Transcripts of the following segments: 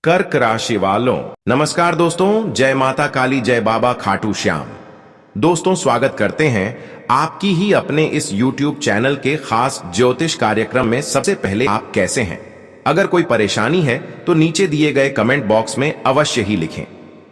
कर्क राशि वालों, नमस्कार दोस्तों। जय माता काली, जय बाबा खाटू श्याम। दोस्तों, स्वागत करते हैं आपकी ही अपने इस YouTube चैनल के खास ज्योतिष कार्यक्रम में। सबसे पहले आप कैसे हैं? अगर कोई परेशानी है तो नीचे दिए गए कमेंट बॉक्स में अवश्य ही लिखें।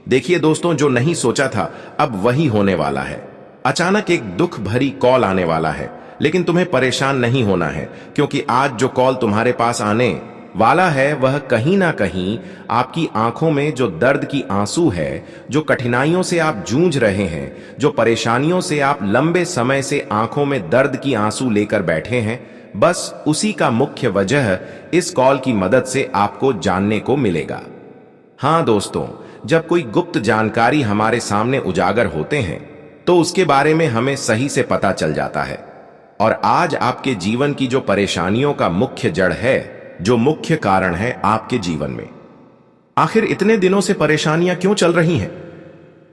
देखिए दोस्तों, जो नहीं सोचा था अब वही होने वाला है। अचानक एक दुख भरी कॉल आने वाला है, लेकिन तुम्हें परेशान नहीं होना है, क्योंकि आज जो कॉल तुम्हारे पास आने वाला है वह कहीं ना कहीं आपकी आंखों में जो दर्द की आंसू है, जो कठिनाइयों से आप जूझ रहे हैं, जो परेशानियों से आप लंबे समय से आंखों में दर्द की आंसू लेकर बैठे हैं, बस उसी का मुख्य वजह इस कॉल की मदद से आपको जानने को मिलेगा। हाँ दोस्तों, जब कोई गुप्त जानकारी हमारे सामने उजागर होते हैं तो उसके बारे में हमें सही से पता चल जाता है। और आज आपके जीवन की जो परेशानियों का मुख्य जड़ है, जो मुख्य कारण है आपके जीवन में, आखिर इतने दिनों से परेशानियां क्यों चल रही हैं?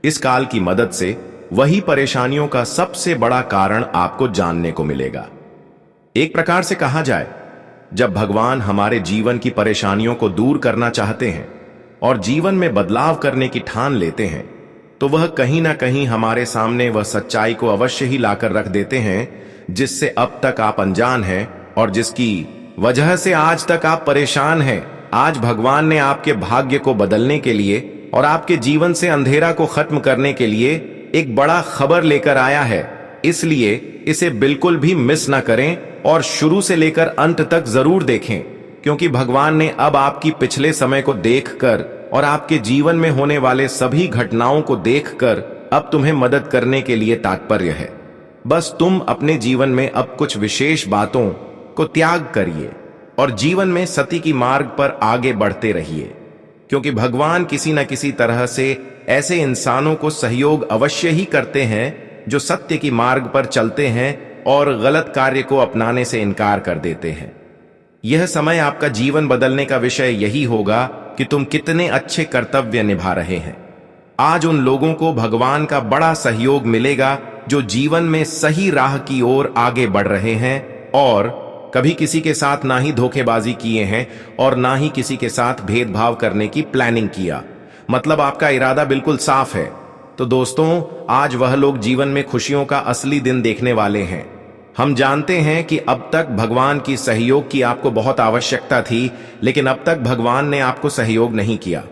इस काल की मदद से वही परेशानियों का सबसे बड़ा कारण आपको जानने को मिलेगा। एक प्रकार से कहा जाए, जब भगवान हमारे जीवन की परेशानियों को दूर करना चाहते हैं और जीवन में बदलाव करने की ठान लेते हैं, तो वह कहीं ना कहीं हमारे सामने वह सच्चाई को अवश्य ही लाकर रख देते हैं जिससे अब तक आप अनजान हैं और जिसकी वजह से आज तक आप परेशान हैं। आज भगवान ने आपके भाग्य को बदलने के लिए और आपके जीवन से अंधेरा को खत्म करने के लिए एक बड़ा खबर लेकर आया है। इसलिए इसे बिल्कुल भी मिस ना करें और शुरू से लेकर अंत तक जरूर देखें, क्योंकि भगवान ने अब आपकी पिछले समय को देखकर और आपके जीवन में होने वाले सभी घटनाओं को देखकर अब तुम्हें मदद करने के लिए तात्पर्य है। बस तुम अपने जीवन में अब कुछ विशेष बातों को त्याग करिए और जीवन में सत्य की मार्ग पर आगे बढ़ते रहिए, क्योंकि भगवान किसी न किसी तरह से ऐसे इंसानों को सहयोग अवश्य ही करते हैं जो सत्य की मार्ग पर चलते हैं और गलत कार्य को अपनाने से इनकार कर देते हैं। यह समय आपका जीवन बदलने का विषय यही होगा कि तुम कितने अच्छे कर्तव्य निभा रहे हैं। आज उन लोगों को भगवान का बड़ा सहयोग मिलेगा जो जीवन में सही राह की ओर आगे बढ़ रहे हैं और कभी किसी के साथ ना ही धोखेबाजी किए हैं और ना ही किसी के साथ भेदभाव करने की प्लानिंग किया। मतलब आपका इरादा बिल्कुल साफ है। तो दोस्तों, आज वह लोग जीवन में खुशियों का असली दिन देखने वाले हैं। हम जानते हैं कि अब तक भगवान की सहयोग की आपको बहुत आवश्यकता थी, लेकिन अब तक भगवान ने आपको सहयोग नहीं किया।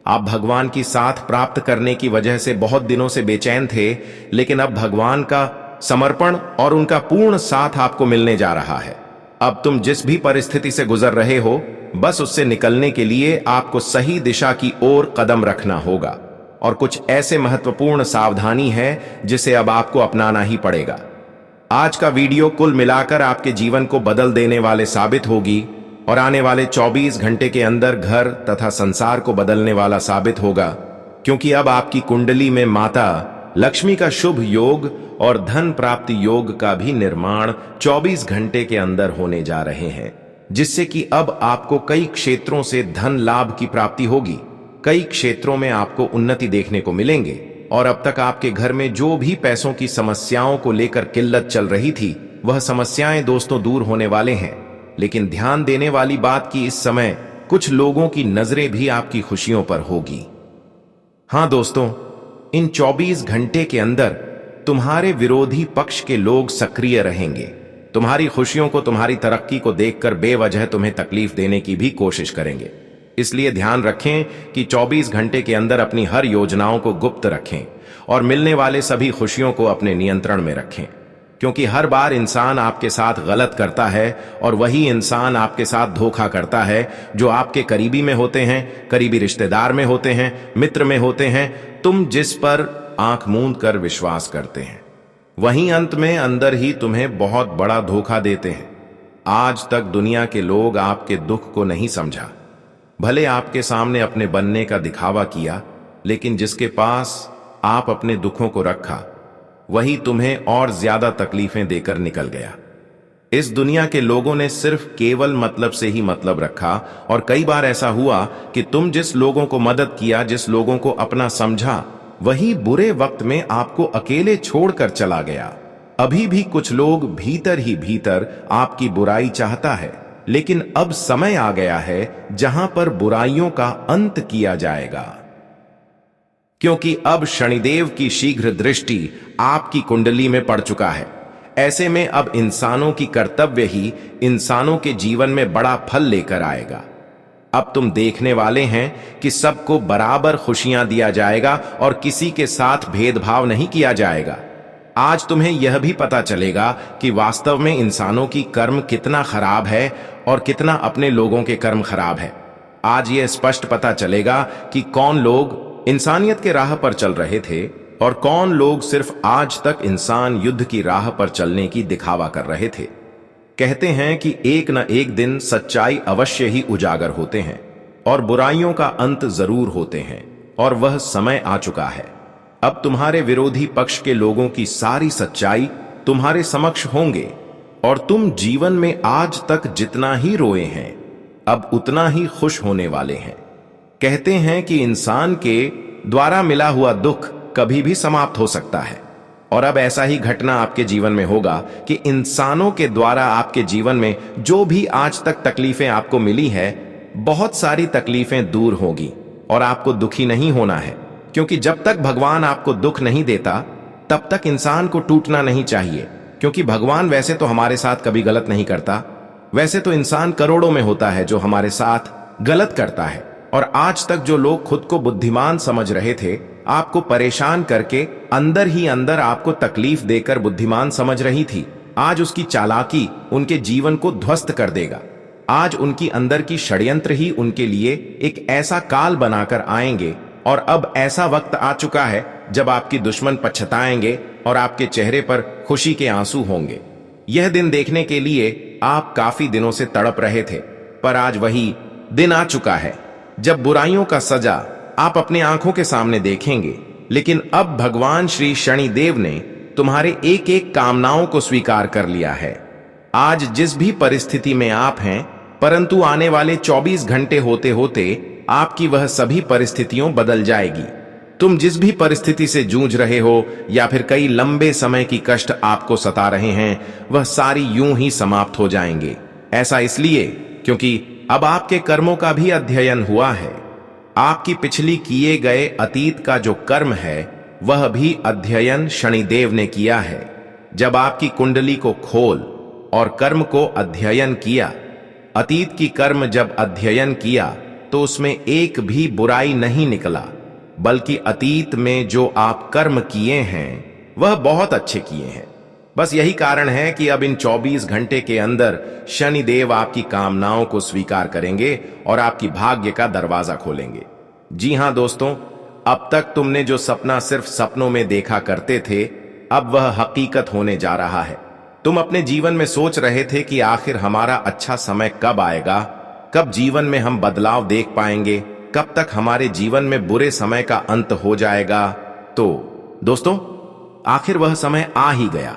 आप भगवान की साथ प्राप्त करने की वजह से बहुत दिनों से बेचैन थे, लेकिन अब भगवान का समर्पण और उनका पूर्ण साथ आपको मिलने जा रहा है। अब तुम जिस भी परिस्थिति से गुजर रहे हो, बस उससे निकलने के लिए आपको सही दिशा की ओर कदम रखना होगा और कुछ ऐसे महत्वपूर्ण सावधानी है जिसे अब आपको अपनाना ही पड़ेगा। आज का वीडियो कुल मिलाकर आपके जीवन को बदल देने वाले साबित होगी और आने वाले 24 घंटे के अंदर घर तथा संसार को बदलने वाला साबित होगा, क्योंकि अब आपकी कुंडली में माता लक्ष्मी का शुभ योग और धन प्राप्ति योग का भी निर्माण 24 घंटे के अंदर होने जा रहे हैं, जिससे कि अब आपको कई क्षेत्रों से धन लाभ की प्राप्ति होगी। कई क्षेत्रों में आपको उन्नति देखने को मिलेंगे और अब तक आपके घर में जो भी पैसों की समस्याओं को लेकर किल्लत चल रही थी, वह समस्याएं दोस्तों दूर होने वाले हैं। लेकिन ध्यान देने वाली बात कि इस समय कुछ लोगों की नजरें भी आपकी खुशियों पर होगी। हाँ दोस्तों, इन 24 घंटे के अंदर तुम्हारे विरोधी पक्ष के लोग सक्रिय रहेंगे। तुम्हारी खुशियों को, तुम्हारी तरक्की को देखकर बेवजह तुम्हें तकलीफ देने की भी कोशिश करेंगे। इसलिए ध्यान रखें कि 24 घंटे के अंदर अपनी हर योजनाओं को गुप्त रखें और मिलने वाले सभी खुशियों को अपने नियंत्रण में रखें, क्योंकि हर बार इंसान आपके साथ गलत करता है और वही इंसान आपके साथ धोखा करता है जो आपके करीबी में होते हैं, करीबी रिश्तेदार में होते हैं, मित्र में होते हैं। तुम जिस पर आंख मूंद कर विश्वास करते हैं, वहीं अंत में अंदर ही तुम्हें बहुत बड़ा धोखा देते हैं। आज तक दुनिया के लोग आपके दुख को नहीं समझा। भले आपके सामने अपने बनने का दिखावा किया, लेकिन जिसके पास आप अपने दुखों को रखा, वही तुम्हें और ज्यादा तकलीफें देकर निकल गया। इस दुनिया के लोगों ने सिर्फ केवल मतलब से ही मतलब रखा और कई बार ऐसा हुआ कि तुम जिस लोगों को मदद किया, जिस लोगों को अपना समझा, वही बुरे वक्त में आपको अकेले छोड़कर चला गया। अभी भी कुछ लोग भीतर ही भीतर आपकी बुराई चाहता है, लेकिन अब समय आ गया है जहां पर बुराइयों का अंत किया जाएगा, क्योंकि अब शनिदेव की शीघ्र दृष्टि आपकी कुंडली में पड़ चुका है। ऐसे में अब इंसानों की कर्तव्य ही इंसानों के जीवन में बड़ा फल लेकर आएगा। अब तुम देखने वाले हैं कि सबको बराबर खुशियां दिया जाएगा और किसी के साथ भेदभाव नहीं किया जाएगा। आज तुम्हें यह भी पता चलेगा कि वास्तव में इंसानों की कर्म कितना खराब है और कितना अपने लोगों के कर्म खराब है। आज यह स्पष्ट पता चलेगा कि कौन लोग इंसानियत के राह पर चल रहे थे और कौन लोग सिर्फ आज तक इंसान युद्ध की राह पर चलने की दिखावा कर रहे थे। कहते हैं कि एक न एक दिन सच्चाई अवश्य ही उजागर होते हैं और बुराइयों का अंत जरूर होते हैं, और वह समय आ चुका है। अब तुम्हारे विरोधी पक्ष के लोगों की सारी सच्चाई तुम्हारे समक्ष होंगे और तुम जीवन में आज तक जितना ही रोए हैं अब उतना ही खुश होने वाले हैं। कहते हैं कि इंसान के द्वारा मिला हुआ दुख कभी भी समाप्त हो सकता है, और अब ऐसा ही घटना आपके जीवन में होगा कि इंसानों के द्वारा आपके जीवन में जो भी आज तक तकलीफें आपको मिली है, बहुत सारी तकलीफें दूर होगी और आपको दुखी नहीं होना है। क्योंकि जब तक भगवान आपको दुख नहीं देता तब तक इंसान को टूटना नहीं चाहिए, क्योंकि भगवान वैसे तो हमारे साथ कभी गलत नहीं करता। वैसे तो इंसान करोड़ों में होता है जो हमारे साथ गलत करता है, और आज तक जो लोग खुद को बुद्धिमान समझ रहे थे, आपको परेशान करके अंदर ही अंदर आपको तकलीफ देकर बुद्धिमान समझ रही थी, आज उसकी चालाकी उनके जीवन को ध्वस्त कर देगा। आज उनकी अंदर की षड्यंत्र ही उनके लिए एक ऐसा काल बनाकर आएंगे, और अब ऐसा वक्त आ चुका है जब आपकी दुश्मन पछताएंगे और आपके चेहरे पर खुशी के आंसू होंगे। यह दिन देखने के लिए आप काफी दिनों से तड़प रहे थे, पर आज वही दिन आ चुका है जब बुराइयों का सजा आप अपने आंखों के सामने देखेंगे। लेकिन अब भगवान श्री शनिदेव ने तुम्हारे एक एक कामनाओं को स्वीकार कर लिया है। आज जिस भी परिस्थिति में आप हैं, परंतु आने वाले 24 घंटे होते होते आपकी वह सभी परिस्थितियों बदल जाएगी। तुम जिस भी परिस्थिति से जूझ रहे हो या फिर कई लंबे समय की कष्ट आपको सता रहे हैं, वह सारी यूं ही समाप्त हो जाएंगे। ऐसा इसलिए क्योंकि अब आपके कर्मों का भी अध्ययन हुआ है। आपकी पिछली किए गए अतीत का जो कर्म है वह भी अध्ययन शनिदेव ने किया है। जब आपकी कुंडली को खोल और कर्म को अध्ययन किया, अतीत की कर्म जब अध्ययन किया तो उसमें एक भी बुराई नहीं निकला, बल्कि अतीत में जो आप कर्म किए हैं वह बहुत अच्छे किए हैं। बस यही कारण है कि अब इन 24 घंटे के अंदर शनिदेव आपकी कामनाओं को स्वीकार करेंगे और आपकी भाग्य का दरवाजा खोलेंगे। जी हां दोस्तों, अब तक तुमने जो सपना सिर्फ सपनों में देखा करते थे, अब वह हकीकत होने जा रहा है। तुम अपने जीवन में सोच रहे थे कि आखिर हमारा अच्छा समय कब आएगा, कब जीवन में हम बदलाव देख पाएंगे, कब तक हमारे जीवन में बुरे समय का अंत हो जाएगा। तो दोस्तों, आखिर वह समय आ ही गया।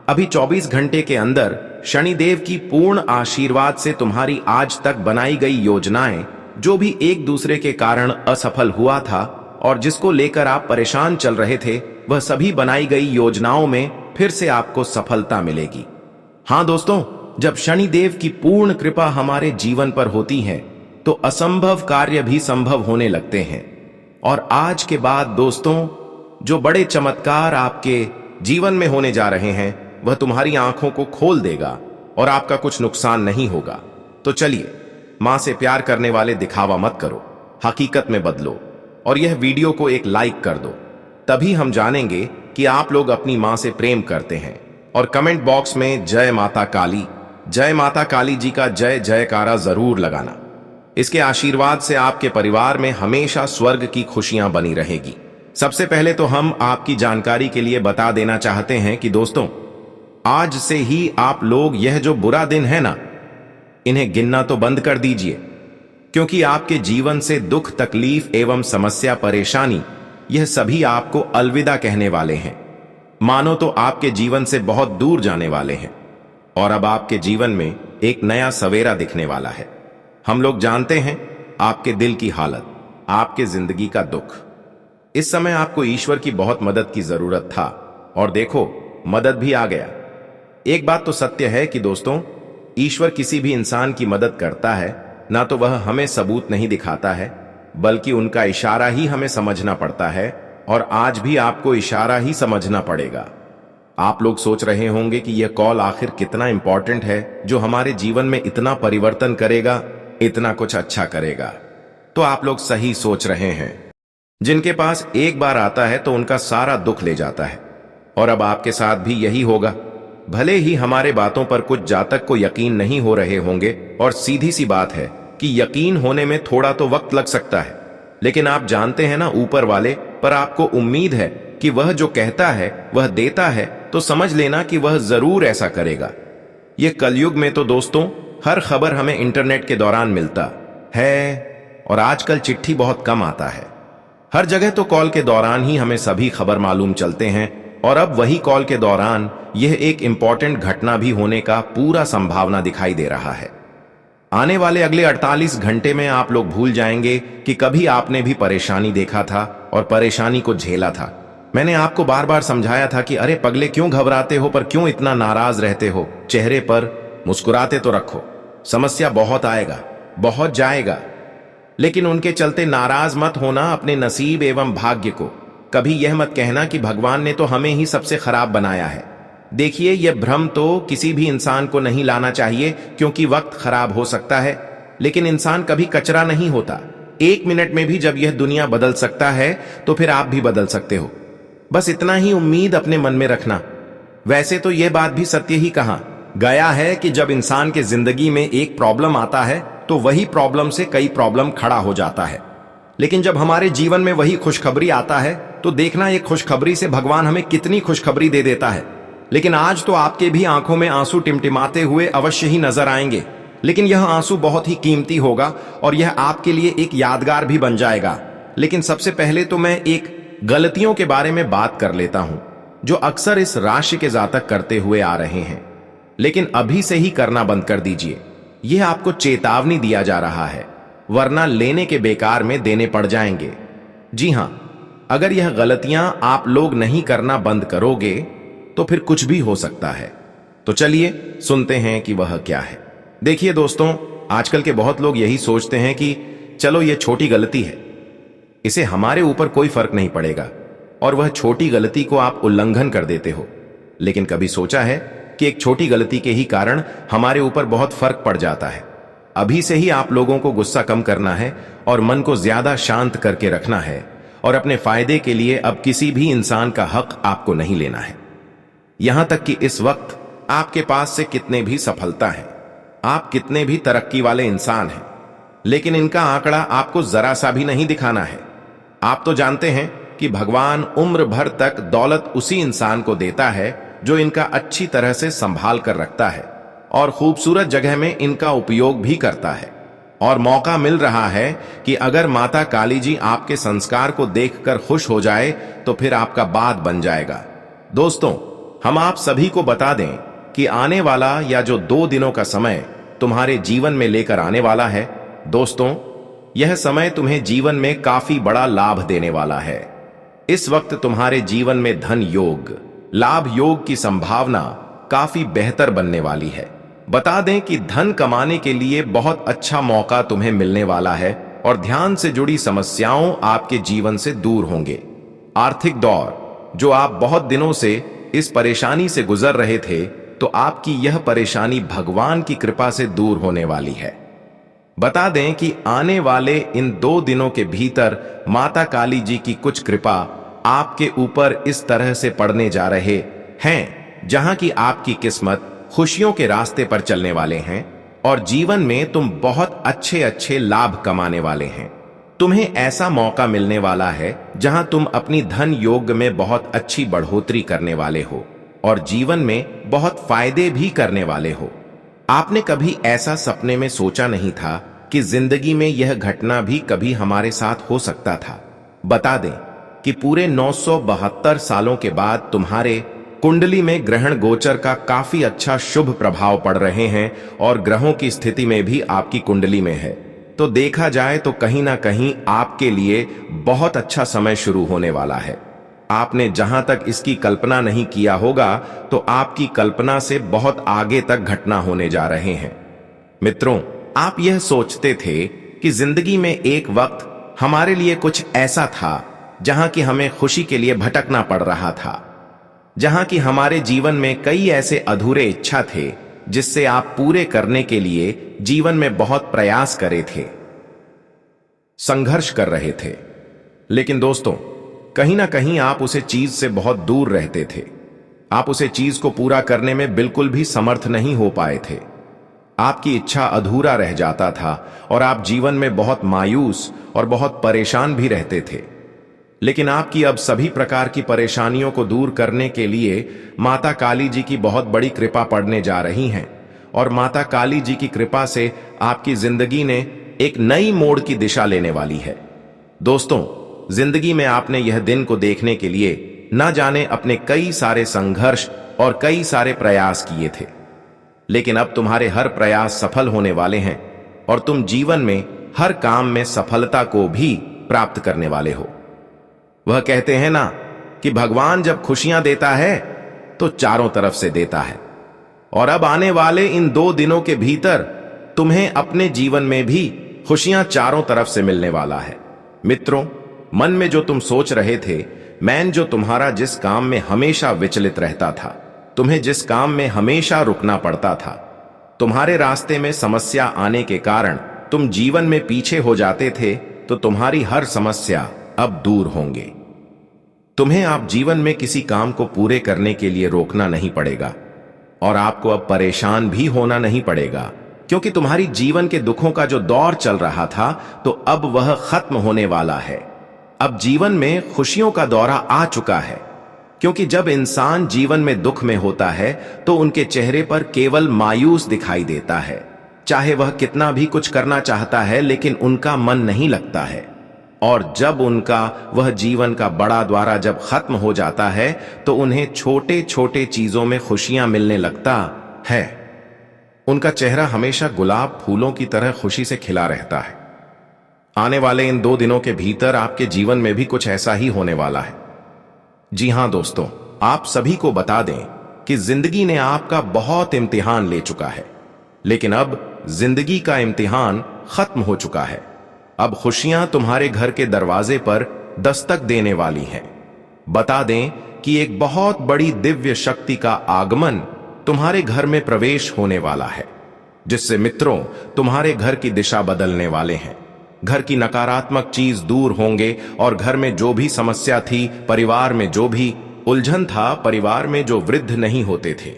अभी 24 घंटे के अंदर शनिदेव की पूर्ण आशीर्वाद से तुम्हारी आज तक बनाई गई योजनाएं, जो भी एक दूसरे के कारण असफल हुआ था और जिसको लेकर आप परेशान चल रहे थे, वह सभी बनाई गई योजनाओं में फिर से आपको सफलता मिलेगी। हां दोस्तों, जब शनिदेव की पूर्ण कृपा हमारे जीवन पर होती है तो असंभव कार्य भी संभव होने लगते हैं। और आज के बाद दोस्तों, जो बड़े चमत्कार आपके जीवन में होने जा रहे हैं वह तुम्हारी आंखों को खोल देगा और आपका कुछ नुकसान नहीं होगा। तो चलिए, मां से प्यार करने वाले दिखावा मत करो, हकीकत में बदलो और यह वीडियो को एक लाइक कर दो। तभी हम जानेंगे कि आप लोग अपनी मां से प्रेम करते हैं। और कमेंट बॉक्स में जय माता काली जी का जय जयकारा जरूर लगाना। इसके आशीर्वाद से आपके परिवार में हमेशा स्वर्ग की खुशियां बनी रहेगी। सबसे पहले तो हम आपकी जानकारी के लिए बता देना चाहते हैं कि दोस्तों, आज से ही आप लोग यह जो बुरा दिन है ना, इन्हें गिनना तो बंद कर दीजिए, क्योंकि आपके जीवन से दुख, तकलीफ एवं समस्या, परेशानी, यह सभी आपको अलविदा कहने वाले हैं। मानो तो आपके जीवन से बहुत दूर जाने वाले हैं और अब आपके जीवन में एक नया सवेरा दिखने वाला है। हम लोग जानते हैं आपके दिल की हालत, आपके जिंदगी का दुख। इस समय आपको ईश्वर की बहुत मदद की जरूरत था और देखो, मदद भी आ गया। एक बात तो सत्य है कि दोस्तों, ईश्वर किसी भी इंसान की मदद करता है ना तो वह हमें सबूत नहीं दिखाता है, बल्कि उनका इशारा ही हमें समझना पड़ता है, और आज भी आपको इशारा ही समझना पड़ेगा। आप लोग सोच रहे होंगे कि यह कॉल आखिर कितना इंपॉर्टेंट है, जो हमारे जीवन में इतना परिवर्तन करेगा, इतना कुछ अच्छा करेगा। तो आप लोग सही सोच रहे हैं। जिनके पास एक बार आता है तो उनका सारा दुख ले जाता है, और अब आपके साथ भी यही होगा। भले ही हमारे बातों पर कुछ जातक को यकीन नहीं हो रहे होंगे, और सीधी सी बात है कि यकीन होने में थोड़ा तो वक्त लग सकता है, लेकिन आप जानते हैं ना, ऊपर वाले पर आपको उम्मीद है कि वह जो कहता है वह देता है, तो समझ लेना कि वह जरूर ऐसा करेगा। यह कलयुग में तो दोस्तों हर खबर हमें इंटरनेट के दौरान मिलता है, और आजकल चिट्ठी बहुत कम आता है। हर जगह तो कॉल के दौरान ही हमें सभी खबर मालूम चलते हैं, और अब वही कॉल के दौरान यह एक इंपॉर्टेंट घटना भी होने का पूरा संभावना दिखाई दे रहा है। आने वाले अगले 48 घंटे में आप लोग भूल जाएंगे कि कभी आपने भी परेशानी देखा था और परेशानी को झेला था। मैंने आपको बार बार समझाया था कि अरे पगले, क्यों घबराते हो, पर क्यों इतना नाराज रहते हो, चेहरे पर मुस्कुराते तो रखो। समस्या बहुत आएगा, बहुत जाएगा, लेकिन उनके चलते नाराज मत होना अपने नसीब एवं भाग्य को। कभी यह मत कहना कि भगवान ने तो हमें ही सबसे खराब बनाया है। देखिए, यह भ्रम तो किसी भी इंसान को नहीं लाना चाहिए, क्योंकि वक्त खराब हो सकता है, लेकिन इंसान कभी कचरा नहीं होता। 1 मिनट में भी जब यह दुनिया बदल सकता है, तो फिर आप भी बदल सकते हो। बस इतना ही उम्मीद अपने मन में रखना। वैसे तो यह बात भी सत्य ही कहा गया है कि जब इंसान के जिंदगी में एक प्रॉब्लम आता है, तो वही प्रॉब्लम से कई प्रॉब्लम खड़ा हो जाता है। लेकिन जब हमारे जीवन में वही खुशखबरी आता है, तो देखना एक खुशखबरी से भगवान हमें कितनी खुशखबरी दे देता है। लेकिन आज तो आपके भी आंखों में आंसू टिमटिमाते हुए अवश्य ही नजर आएंगे, लेकिन यह आंसू बहुत ही कीमती होगा, और यह आपके लिए एक यादगार भी बन जाएगा। लेकिन सबसे पहले तो मैं एक गलतियों के बारे में बात कर लेता हूं, जो अक्सर इस राशि के जातक करते हुए आ रहे हैं, लेकिन अभी से ही करना बंद कर दीजिए। यह आपको चेतावनी दिया जा रहा है, वरना लेने के बेकार में देने पड़ जाएंगे। जी हां, अगर यह गलतियां आप लोग नहीं करना बंद करोगे, तो फिर कुछ भी हो सकता है। तो चलिए सुनते हैं कि वह क्या है। देखिए दोस्तों, आजकल के बहुत लोग यही सोचते हैं कि चलो यह छोटी गलती है, इसे हमारे ऊपर कोई फर्क नहीं पड़ेगा, और वह छोटी गलती को आप उल्लंघन कर देते हो। लेकिन कभी सोचा है कि एक छोटी गलती के ही कारण हमारे ऊपर बहुत फर्क पड़ जाता है। अभी से ही आप लोगों को गुस्सा कम करना है और मन को ज्यादा शांत करके रखना है, और अपने फायदे के लिए अब किसी भी इंसान का हक आपको नहीं लेना है। यहां तक कि इस वक्त आपके पास से कितने भी सफलता है, आप कितने भी तरक्की वाले इंसान हैं, लेकिन इनका आंकड़ा आपको जरा सा भी नहीं दिखाना है। आप तो जानते हैं कि भगवान उम्र भर तक दौलत उसी इंसान को देता है जो इनका अच्छी तरह से संभाल कर रखता है, और खूबसूरत जगह में इनका उपयोग भी करता है। और मौका मिल रहा है कि अगर माता काली जी आपके संस्कार को देखकर खुश हो जाए, तो फिर आपका बात बन जाएगा। दोस्तों, हम आप सभी को बता दें कि आने वाला या जो 2 दिनों का समय तुम्हारे जीवन में लेकर आने वाला है, दोस्तों, यह समय तुम्हें जीवन में काफी बड़ा लाभ देने वाला है। इस वक्त तुम्हारे जीवन में धन योग, लाभ योग की संभावना काफी बेहतर बनने वाली है। बता दें कि धन कमाने के लिए बहुत अच्छा मौका तुम्हें मिलने वाला है, और ध्यान से जुड़ी समस्याओं आपके जीवन से दूर होंगे। आर्थिक दौर, जो आप बहुत दिनों से इस परेशानी से गुजर रहे थे, तो आपकी यह परेशानी भगवान की कृपा से दूर होने वाली है। बता दें कि आने वाले इन 2 दिनों के भीतर माता काली जी की कुछ कृपा आपके ऊपर इस तरह से पड़ने जा रहे हैं, जहां की आपकी किस्मत खुशियों के रास्ते पर चलने वाले हैं, और जीवन में तुम बहुत अच्छे अच्छे लाभ कमाने वाले हैं। तुम्हें ऐसा मौका मिलने वाला है जहां तुम अपनी धन योग में बहुत अच्छी बढ़ोतरी करने वाले हो, और जीवन में बहुत फायदे भी करने वाले हो। आपने कभी ऐसा सपने में सोचा नहीं था कि जिंदगी में यह घटना भी कभी हमारे साथ हो सकता था। बता दें कि पूरे 972 सालों के बाद तुम्हारे कुंडली में ग्रहण गोचर का काफी अच्छा शुभ प्रभाव पड़ रहे हैं, और ग्रहों की स्थिति में भी आपकी कुंडली में है। तो देखा जाए तो कहीं ना कहीं आपके लिए बहुत अच्छा समय शुरू होने वाला है। आपने जहां तक इसकी कल्पना नहीं किया होगा, तो आपकी कल्पना से बहुत आगे तक घटना होने जा रहे हैं। मित्रों, आप यह सोचते थे कि जिंदगी में एक वक्त हमारे लिए कुछ ऐसा था जहां कि हमें खुशी के लिए भटकना पड़ रहा था, जहां कि हमारे जीवन में कई ऐसे अधूरे इच्छा थे जिससे आप पूरे करने के लिए जीवन में बहुत प्रयास करे थे, संघर्ष कर रहे थे। लेकिन दोस्तों, कहीं ना कहीं आप उसे चीज से बहुत दूर रहते थे। आप उसे चीज को पूरा करने में बिल्कुल भी समर्थ नहीं हो पाए थे। आपकी इच्छा अधूरा रह जाता था और आप जीवन में बहुत मायूस और बहुत परेशान भी रहते थे। लेकिन आपकी अब सभी प्रकार की परेशानियों को दूर करने के लिए माता काली जी की बहुत बड़ी कृपा पड़ने जा रही हैं, और माता काली जी की कृपा से आपकी जिंदगी ने एक नई मोड़ की दिशा लेने वाली है। दोस्तों, जिंदगी में आपने यह दिन को देखने के लिए न जाने अपने कई सारे संघर्ष और कई सारे प्रयास किए थे, लेकिन अब तुम्हारे हर प्रयास सफल होने वाले हैं और तुम जीवन में हर काम में सफलता को भी प्राप्त करने वाले हो। वह कहते हैं ना कि भगवान जब खुशियां देता है तो चारों तरफ से देता है, और अब आने वाले इन 2 दिनों के भीतर तुम्हें अपने जीवन में भी खुशियां चारों तरफ से मिलने वाला है। मित्रों, मन में जो तुम सोच रहे थे, मैन जो तुम्हारा जिस काम में हमेशा विचलित रहता था, तुम्हें जिस काम में हमेशा रुकना पड़ता था, तुम्हारे रास्ते में समस्या आने के कारण तुम जीवन में पीछे हो जाते थे, तो तुम्हारी हर समस्या अब दूर होंगे। तुम्हें आप जीवन में किसी काम को पूरे करने के लिए रोकना नहीं पड़ेगा, और आपको अब परेशान भी होना नहीं पड़ेगा, क्योंकि तुम्हारी जीवन के दुखों का जो दौर चल रहा था, तो अब वह खत्म होने वाला है। अब जीवन में खुशियों का दौरा आ चुका है, क्योंकि जब इंसान जीवन में दुख में होता है तो उनके चेहरे पर केवल मायूस दिखाई देता है। चाहे वह कितना भी कुछ करना चाहता है, लेकिन उनका मन नहीं लगता है। और जब उनका वह जीवन का बड़ा द्वारा जब खत्म हो जाता है, तो उन्हें छोटे छोटे चीजों में खुशियां मिलने लगता है। उनका चेहरा हमेशा गुलाब फूलों की तरह खुशी से खिला रहता है। आने वाले इन 2 दिनों के भीतर आपके जीवन में भी कुछ ऐसा ही होने वाला है। जी हां दोस्तों, आप सभी को बता दें कि जिंदगी ने आपका बहुत इम्तिहान ले चुका है, लेकिन अब जिंदगी का इम्तिहान खत्म हो चुका है। अब खुशियां तुम्हारे घर के दरवाजे पर दस्तक देने वाली हैं। बता दें कि एक बहुत बड़ी दिव्य शक्ति का आगमन तुम्हारे घर में प्रवेश होने वाला है, जिससे मित्रों तुम्हारे घर की दिशा बदलने वाले हैं। घर की नकारात्मक चीज दूर होंगे, और घर में जो भी समस्या थी, परिवार में जो भी उलझन था, परिवार में जो वृद्ध नहीं होते थे,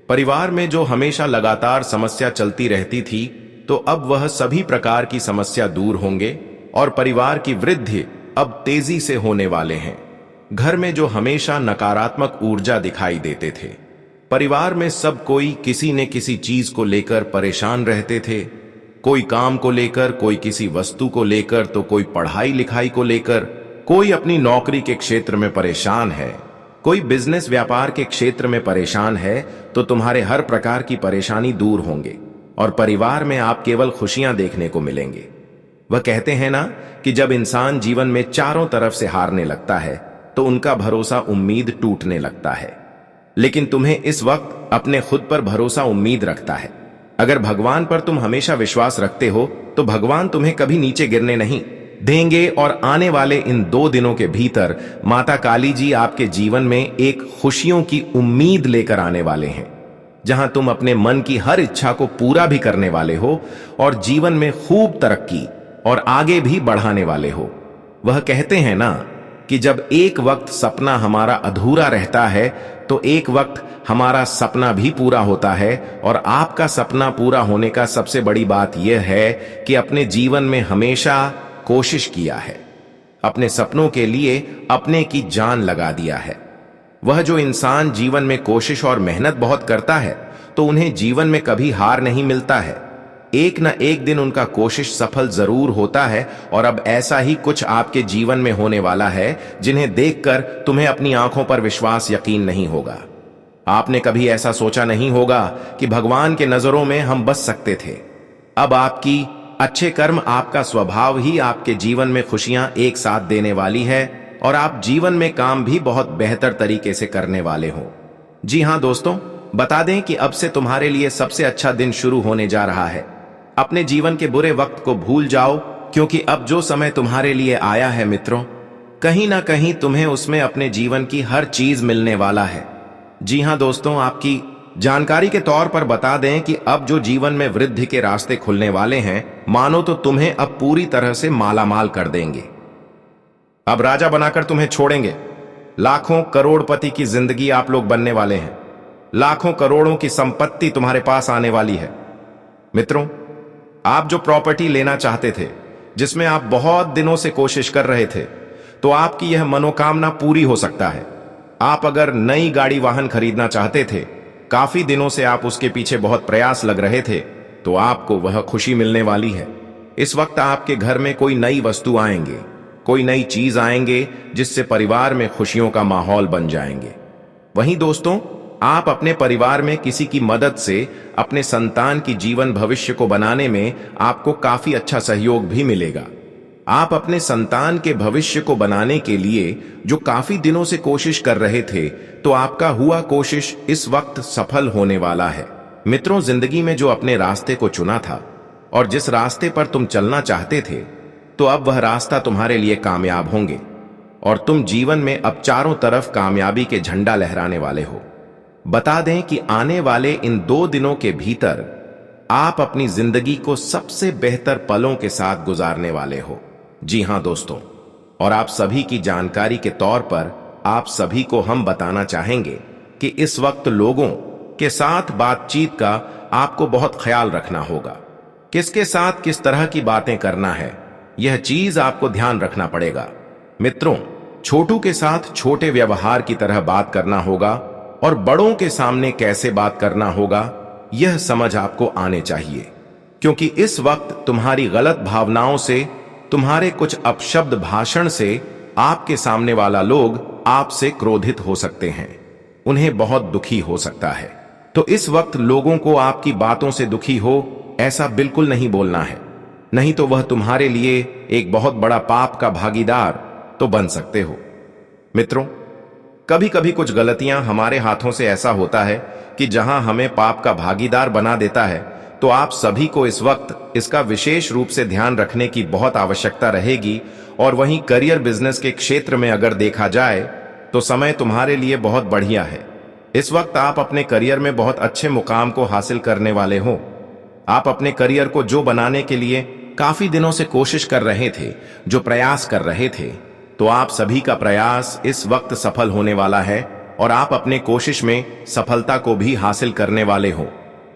परिवार में जो हमेशा लगातार समस्या चलती रहती थी, तो अब वह सभी प्रकार की समस्या दूर होंगे, और परिवार की वृद्धि अब तेजी से होने वाले हैं। घर में जो हमेशा नकारात्मक ऊर्जा दिखाई देते थे, परिवार में सब कोई किसी न किसी चीज को लेकर परेशान रहते थे। कोई काम को लेकर, कोई किसी वस्तु को लेकर, तो कोई पढ़ाई लिखाई को लेकर, कोई अपनी नौकरी के क्षेत्र में परेशान है, कोई बिजनेस व्यापार के क्षेत्र में परेशान है। तो तुम्हारे हर प्रकार की परेशानी दूर होंगे, और परिवार में आप केवल खुशियां देखने को मिलेंगे। वह कहते हैं ना कि जब इंसान जीवन में चारों तरफ से हारने लगता है, तो उनका भरोसा उम्मीद टूटने लगता है। लेकिन तुम्हें इस वक्त अपने खुद पर भरोसा उम्मीद रखता है। अगर भगवान पर तुम हमेशा विश्वास रखते हो, तो भगवान तुम्हें कभी नीचे गिरने नहीं देंगे। और आने वाले इन 2 दिनों के भीतर माता काली जी आपके जीवन में एक खुशियों की उम्मीद लेकर आने वाले हैं, जहां तुम अपने मन की हर इच्छा को पूरा भी करने वाले हो, और जीवन में खूब तरक्की और आगे भी बढ़ाने वाले हो। वह कहते हैं ना कि जब एक वक्त सपना हमारा अधूरा रहता है, तो एक वक्त हमारा सपना भी पूरा होता है। और आपका सपना पूरा होने का सबसे बड़ी बात यह है कि अपने जीवन में हमेशा कोशिश किया है, अपने सपनों के लिए अपने की जान लगा दिया है। वह जो इंसान जीवन में कोशिश और मेहनत बहुत करता है, तो उन्हें जीवन में कभी हार नहीं मिलता है। एक न एक दिन उनका कोशिश सफल जरूर होता है। और अब ऐसा ही कुछ आपके जीवन में होने वाला है, जिन्हें देखकर तुम्हें अपनी आंखों पर विश्वास यकीन नहीं होगा। आपने कभी ऐसा सोचा नहीं होगा कि भगवान के नजरों में हम बस सकते थे। अब अच्छे कर्म, आपका स्वभाव ही आपके जीवन में खुशियां एक साथ देने वाली है, और आप जीवन में काम भी बहुत बेहतर तरीके से करने वाले हो। जी हाँ दोस्तों, बता दें कि अब से तुम्हारे लिए सबसे अच्छा दिन शुरू होने जा रहा है। अपने जीवन के बुरे वक्त को भूल जाओ, क्योंकि अब जो समय तुम्हारे लिए आया है मित्रों, कहीं ना कहीं तुम्हें उसमें अपने जीवन की हर चीज मिलने वाला है। जी हाँ दोस्तों, आपकी जानकारी के तौर पर बता दें कि अब जो जीवन में वृद्धि के रास्ते खुलने वाले हैं, मानो तो तुम्हें अब पूरी तरह से मालामाल कर देंगे। अब राजा बनाकर तुम्हें छोड़ेंगे। लाखों करोड़पति की जिंदगी आप लोग बनने वाले हैं। लाखों करोड़ों की संपत्ति तुम्हारे पास आने वाली है। मित्रों, आप जो प्रॉपर्टी लेना चाहते थे, जिसमें आप बहुत दिनों से कोशिश कर रहे थे, तो आपकी यह मनोकामना पूरी हो सकता है। आप अगर नई गाड़ी वाहन खरीदना चाहते थे, काफी दिनों से आप उसके पीछे बहुत प्रयास लग रहे थे, तो आपको वह खुशी मिलने वाली है। इस वक्त आपके घर में कोई नई वस्तु आएंगे, कोई नई चीज आएंगे, जिससे परिवार में खुशियों का माहौल बन जाएंगे। वहीं दोस्तों, आप अपने परिवार में किसी की मदद से अपने संतान की जीवन भविष्य को बनाने में आपको काफी अच्छा सहयोग भी मिलेगा। आप अपने संतान के भविष्य को बनाने के लिए जो काफी दिनों से कोशिश कर रहे थे, तो आपका हुआ कोशिश इस वक्त सफल होने वाला है। मित्रों, जिंदगी में जो अपने रास्ते को चुना था और जिस रास्ते पर तुम चलना चाहते थे, तो अब वह रास्ता तुम्हारे लिए कामयाब होंगे और तुम जीवन में अब चारों तरफ कामयाबी के झंडा लहराने वाले हो। बता दें कि आने वाले इन 2 दिनों के भीतर आप अपनी जिंदगी को सबसे बेहतर पलों के साथ गुजारने वाले हो। जी हां दोस्तों, और आप सभी की जानकारी के तौर पर आप सभी को हम बताना चाहेंगे कि इस वक्त लोगों के साथ बातचीत का आपको बहुत ख्याल रखना होगा। किसके साथ किस तरह की बातें करना है, यह चीज आपको ध्यान रखना पड़ेगा। मित्रों, छोटू के साथ छोटे व्यवहार की तरह बात करना होगा और बड़ों के सामने कैसे बात करना होगा, यह समझ आपको आने चाहिए, क्योंकि इस वक्त तुम्हारी गलत भावनाओं से, तुम्हारे कुछ अपशब्द भाषण से आपके सामने वाला लोग आपसे क्रोधित हो सकते हैं, उन्हें बहुत दुखी हो सकता है। तो इस वक्त लोगों को आपकी बातों से दुखी हो ऐसा बिल्कुल नहीं बोलना है, नहीं तो वह तुम्हारे लिए एक बहुत बड़ा पाप का भागीदार तो बन सकते हो। मित्रों, कभी कभी कुछ गलतियां हमारे हाथों से ऐसा होता है कि जहां हमें पाप का भागीदार बना देता है, तो आप सभी को इस वक्त इसका विशेष रूप से ध्यान रखने की बहुत आवश्यकता रहेगी। और वहीं करियर बिजनेस के क्षेत्र में अगर देखा जाए तो समय तुम्हारे लिए बहुत बढ़िया है। इस वक्त आप अपने करियर में बहुत अच्छे मुकाम को हासिल करने वाले हो। आप अपने करियर को जो बनाने के लिए काफी दिनों से कोशिश कर रहे थे, जो प्रयास कर रहे थे, तो आप सभी का प्रयास इस वक्त सफल होने वाला है और आप अपने कोशिश में सफलता को भी हासिल करने वाले हो।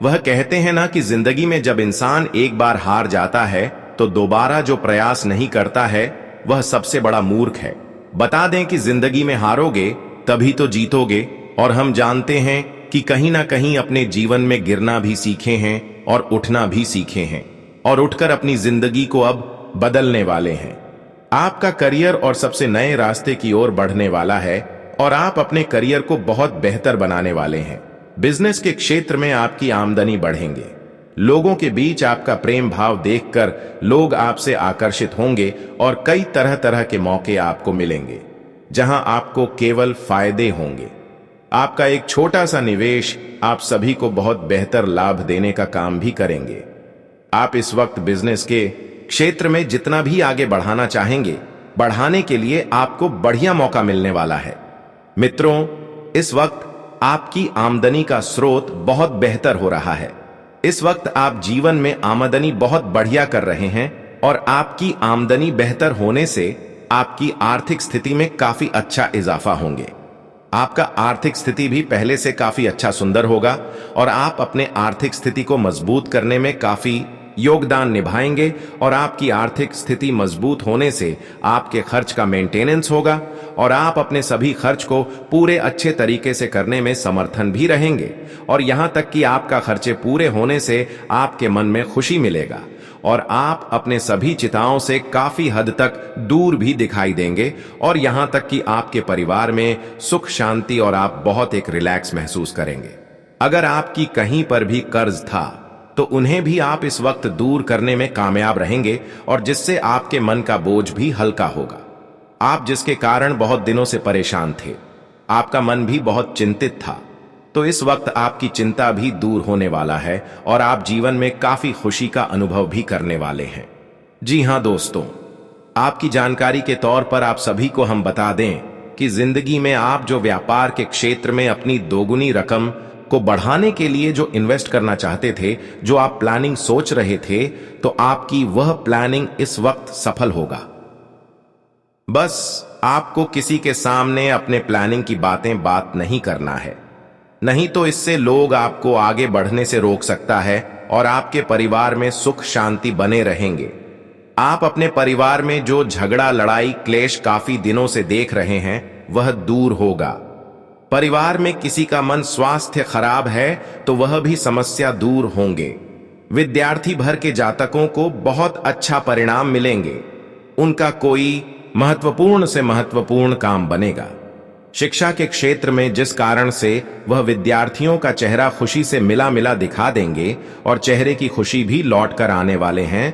वह कहते हैं ना कि जिंदगी में जब इंसान एक बार हार जाता है, तो दोबारा जो प्रयास नहीं करता है वह सबसे बड़ा मूर्ख है। बता दें कि जिंदगी में हारोगे तभी तो जीतोगे, और हम जानते हैं कि कहीं ना कहीं अपने जीवन में गिरना भी सीखे हैं और उठना भी सीखे हैं, और उठकर अपनी जिंदगी को अब बदलने वाले हैं। आपका करियर और सबसे नए रास्ते की ओर बढ़ने वाला है और आप अपने करियर को बहुत बेहतर बनाने वाले हैं। बिजनेस के क्षेत्र में आपकी आमदनी बढ़ेंगे। लोगों के बीच आपका प्रेम भाव देखकर लोग आपसे आकर्षित होंगे और कई तरह तरह के मौके आपको मिलेंगे, जहां आपको केवल फायदे होंगे। आपका एक छोटा सा निवेश आप सभी को बहुत बेहतर लाभ देने का काम भी करेंगे। आप इस वक्त बिजनेस के क्षेत्र में जितना भी आगे बढ़ाना चाहेंगे, बढ़ाने के लिए आपको बढ़िया मौका मिलने वाला है। मित्रों, इस वक्त आपकी आमदनी का स्रोत बहुत बेहतर हो रहा है। इस वक्त आप जीवन में आमदनी बहुत बढ़िया कर रहे हैं और आपकी आमदनी बेहतर होने से आपकी आर्थिक स्थिति में काफी अच्छा इजाफा होंगे। आपका आर्थिक स्थिति भी पहले से काफी अच्छा सुंदर होगा और आप अपने आर्थिक स्थिति को मजबूत करने में काफी योगदान निभाएंगे, और आपकी आर्थिक स्थिति मजबूत होने से आपके खर्च का मेंटेनेंस होगा और आप अपने सभी खर्च को पूरे अच्छे तरीके से करने में समर्थन भी रहेंगे। और यहां तक कि आपका खर्चे पूरे होने से आपके मन में खुशी मिलेगा और आप अपने सभी चिंताओं से काफी हद तक दूर भी दिखाई देंगे, और यहां तक कि आपके परिवार में सुख शांति और आप बहुत एक रिलैक्स महसूस करेंगे। अगर आपकी कहीं पर भी कर्ज था तो उन्हें भी आप इस वक्त दूर करने में कामयाब रहेंगे, और जिससे आपके मन का बोझ भी हल्का होगा। आप जिसके कारण बहुत दिनों से परेशान थे। आपका मन भी बहुत चिंतित था। तो इस वक्त आपकी चिंता भी दूर होने वाला है और आप जीवन में काफी खुशी का अनुभव भी करने वाले हैं। जी हां दोस्तों, आपकी जानकारी के तौर पर आप सभी को हम बता दें कि जिंदगी में आप जो व्यापार के क्षेत्र में अपनी दोगुनी रकम को बढ़ाने के लिए जो इन्वेस्ट करना चाहते थे, जो आप प्लानिंग सोच रहे थे, तो आपकी वह प्लानिंग इस वक्त सफल होगा। बस आपको किसी के सामने अपने प्लानिंग की बात नहीं करना है, नहीं तो इससे लोग आपको आगे बढ़ने से रोक सकता है और आपके परिवार में सुख शांति बने रहेंगे। आप अपने परिवार में जो झगड़ा लड़ाई क्लेश काफी दिनों से देख रहे हैं वह दूर होगा। परिवार में किसी का मन स्वास्थ्य खराब है तो वह भी समस्या दूर होंगे। विद्यार्थी भर के जातकों को बहुत अच्छा परिणाम मिलेंगे। उनका कोई महत्वपूर्ण से महत्वपूर्ण काम बनेगा। शिक्षा के क्षेत्र में जिस कारण से वह विद्यार्थियों का चेहरा खुशी से मिला मिला दिखा देंगे और चेहरे की खुशी भी लौट कर आने वाले हैं,